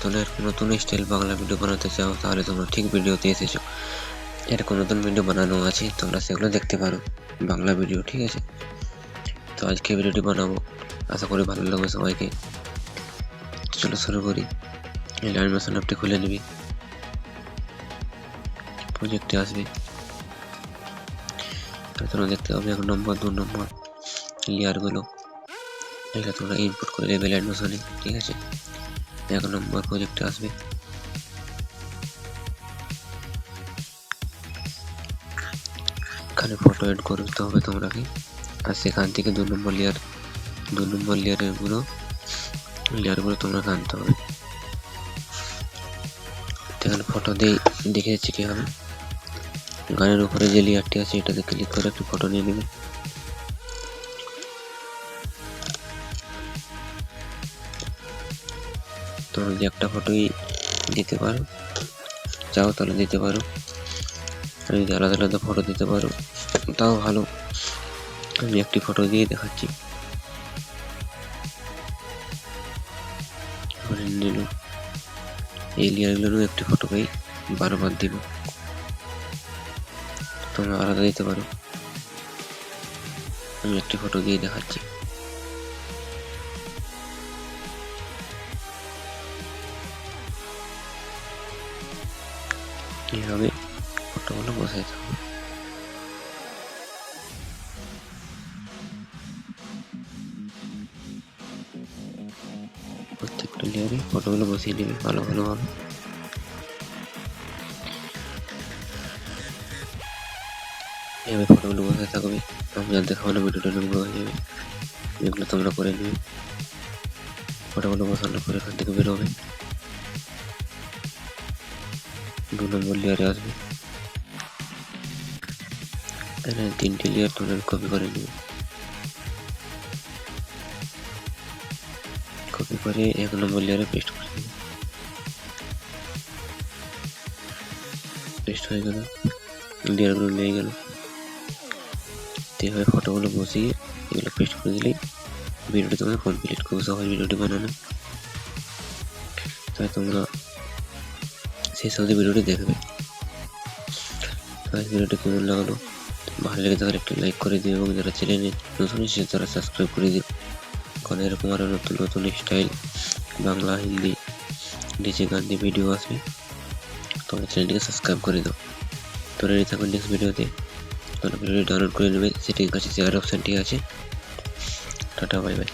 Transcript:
তোমরা এরকম নতুন স্টাইল বাংলা ভিডিও বানাতে চাও তাহলে তোমরা ঠিক ভিডিওতে এসেছো। এরকম নতুন ভিডিও বানানো আছে, তোমরা সেগুলো দেখতে পারো, বাংলা ভিডিও, ঠিক আছে। তো আজকে ভিডিওটি বানাবো, আশা করি ভালো লাগবে সবাইকে। চলো শুরু করি। এই অ্যানিমেশন অ্যাপটি খুলে নিবি, প্রজেক্টে আসবি, তোমরা দেখতে পাবে 1 নম্বর 2 নম্বর লেয়ারগুলো, এগুলো তোমরা ইনপুট করে দেবে অ্যানিমেশনে, ঠিক আছে। 1 নম্বর প্রজেক্টে আসবে, এখানে ফটো এড করতে হবে তোমাকে, আর সেখান থেকে 2 নম্বর লেয়ারগুলো তোমরা আনতে হবে। এখানে ফটো দিয়ে দেখে যাচ্ছি কিভাবে। গানের উপরে যে লেয়ারটি আছে এটাতে ক্লিক করে একটি ফটো নিয়ে নেবে। তোমরা যদি একটা ফটোই দিতে পারো চাও তাহলে দিতে পারো, আর যদি আলাদা আলাদা ফটো দিতে পারো তাও ভালো। আমি একটি ফটো দিয়ে দেখাচ্ছি। এই লেয়ারগুলোরও একটি ফটোকেই বারবার দিব, তোমরা আলাদা দিতে পারো। আমি একটি ফটো দিয়ে দেখাচ্ছি। এইভাবে ফটোগুলো বসাই থাকবে। প্রত্যেকটা লেয়ারে ফটোগুলো বসিয়ে নেবে ভালো ভাবে। এভাবে ফটোগুলো বসাতে থাকবে। আমি আর দেখাবো না, ভিডিওটা লম্বা হয়ে যাবে। এগুলো তোমরা করে নেবে। ফটোগুলো বসানোর পরে এখান থেকে বেরোবে, 2 নম্বর লেয়ারে আসবে। এখানে 3টে লেয়ার তোমরা কপি করে নেবে। কপি করে 1 নম্বর লেয়ারে পেস্ট করে দেবে। পেস্ট হয়ে গেল, লেয়ারগুলো নিয়ে গেল। এইভাবে ফটোগুলো বসিয়ে এগুলো পেস্ট করে দিলেই ভিডিওটি তোমরা কমপ্লিট। খুব সহজ ভিডিওটি বানানো, তাই তোমরা শেষ অবধি ভিডিওটি দেখবে। ভিডিওটি কেমন লাগলো, ভালো লেগে থাকলে একটু লাইক করে দিও, এবং যারা চ্যানেলে নতুন এসেছে তারা সাবস্ক্রাইব করে দিও। কারণ এরকম আরও নতুন নতুন স্টাইল বাংলা, হিন্দি, ডিজে গান দিয়ে ভিডিও আসবে। তোমরা চ্যানেলটিকে সাবস্ক্রাইব করে দাও। তো রেডি থাকবে নেক্সট ভিডিওতে। তোমরা ভিডিওটি ডাউনলোড করে নেবে, সেটির কাছে শেয়ার অপশানটি আছে। Tata, bye bye.